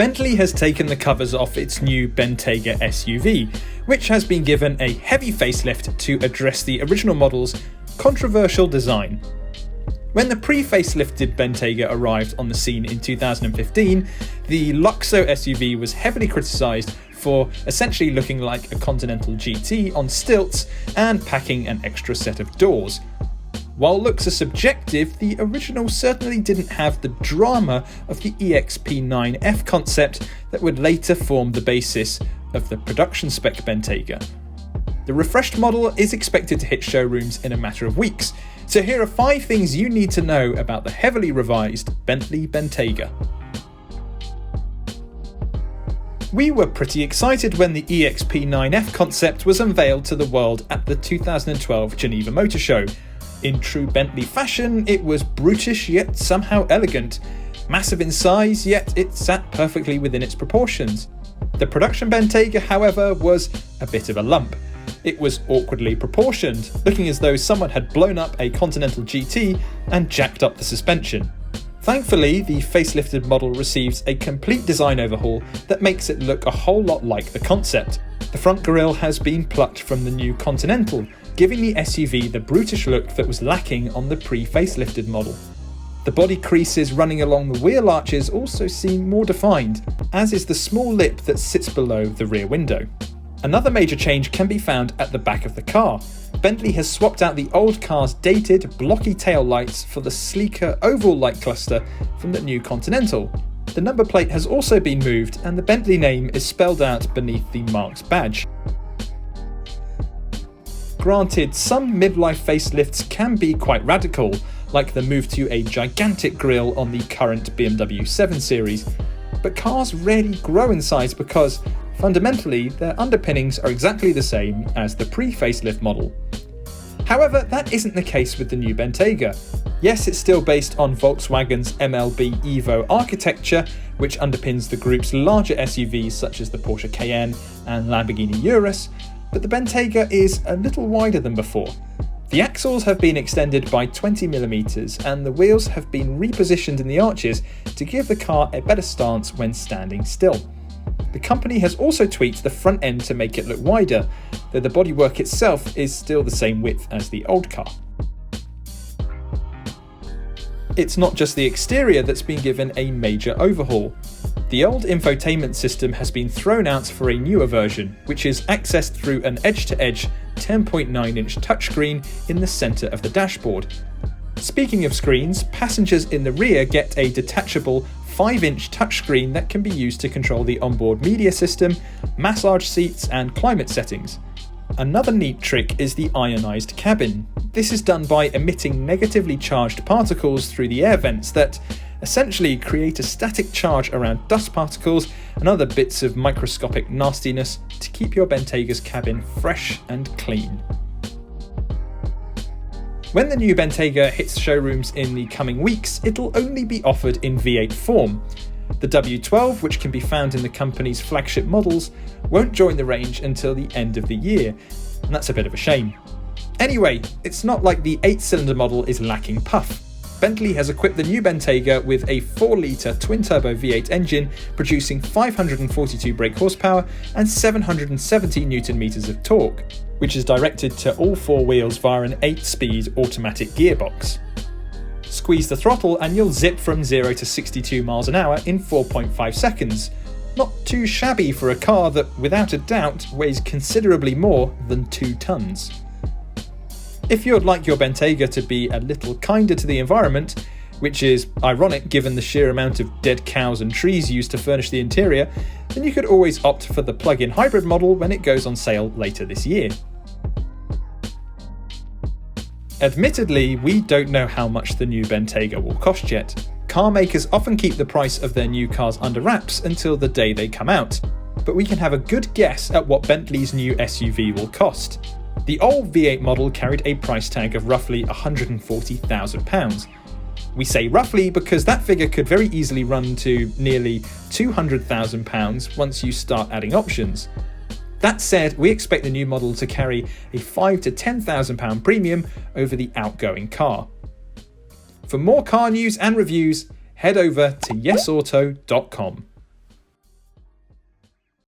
Bentley has taken the covers off its new Bentayga SUV, which has been given a heavy facelift to address the original model's controversial design. When the pre-facelifted Bentayga arrived on the scene in 2015, the Luxo SUV was heavily criticised for essentially looking like a Continental GT on stilts and packing an extra set of doors. While looks are subjective, the original certainly didn't have the drama of the EXP9F concept that would later form the basis of the production spec Bentayga. The refreshed model is expected to hit showrooms in a matter of weeks, so here are 5 things you need to know about the heavily revised Bentley Bentayga. We were pretty excited when the EXP9F concept was unveiled to the world at the 2012 Geneva Motor Show. In true Bentley fashion, it was brutish yet somehow elegant, massive in size yet it sat perfectly within its proportions. The production Bentayga, however, was a bit of a lump. It was awkwardly proportioned, looking as though someone had blown up a Continental GT and jacked up the suspension. Thankfully, the facelifted model receives a complete design overhaul that makes it look a whole lot like the concept. The front grille has been plucked from the new Continental, giving the SUV the brutish look that was lacking on the pre-facelifted model. The body creases running along the wheel arches also seem more defined, as is the small lip that sits below the rear window. Another major change can be found at the back of the car. Bentley has swapped out the old car's dated, blocky tail lights for the sleeker oval light cluster from the new Continental. The number plate has also been moved and the Bentley name is spelled out beneath the marque's badge. Granted, some midlife facelifts can be quite radical, like the move to a gigantic grille on the current BMW 7 Series, but cars rarely grow in size because, fundamentally, their underpinnings are exactly the same as the pre-facelift model. However, that isn't the case with the new Bentayga. Yes, it's still based on Volkswagen's MLB Evo architecture, which underpins the group's larger SUVs such as the Porsche Cayenne and Lamborghini Urus, but the Bentayga is a little wider than before. The axles have been extended by 20mm and the wheels have been repositioned in the arches to give the car a better stance when standing still. The company has also tweaked the front end to make it look wider, though the bodywork itself is still the same width as the old car. It's not just the exterior that's been given a major overhaul. The old infotainment system has been thrown out for a newer version, which is accessed through an edge-to-edge 10.9-inch touchscreen in the centre of the dashboard. Speaking of screens, passengers in the rear get a detachable 5-inch touchscreen that can be used to control the onboard media system, massage seats and climate settings. Another neat trick is the ionised cabin. This is done by emitting negatively charged particles through the air vents that essentially create a static charge around dust particles and other bits of microscopic nastiness to keep your Bentayga's cabin fresh and clean. When the new Bentayga hits showrooms in the coming weeks, it'll only be offered in V8 form. The W12, which can be found in the company's flagship models, won't join the range until the end of the year, and that's a bit of a shame. Anyway, it's not like the 8-cylinder model is lacking puff. Bentley has equipped the new Bentayga with a 4-litre twin-turbo V8 engine producing 542 brake horsepower and 770 Nm of torque, which is directed to all 4 wheels via an 8-speed automatic gearbox. Squeeze the throttle and you'll zip from 0 to 62 miles an hour in 4.5 seconds. Not too shabby for a car that, without a doubt, weighs considerably more than 2 tons. If you'd like your Bentayga to be a little kinder to the environment, which is ironic given the sheer amount of dead cows and trees used to furnish the interior, then you could always opt for the plug-in hybrid model when it goes on sale later this year. Admittedly, we don't know how much the new Bentayga will cost yet. Car makers often keep the price of their new cars under wraps until the day they come out, but we can have a good guess at what Bentley's new SUV will cost. The old V8 model carried a price tag of roughly £140,000. We say roughly because that figure could very easily run to nearly £200,000 once you start adding options. That said, we expect the new model to carry a £5,000 to £10,000 premium over the outgoing car. For more car news and reviews, head over to YesAuto.com.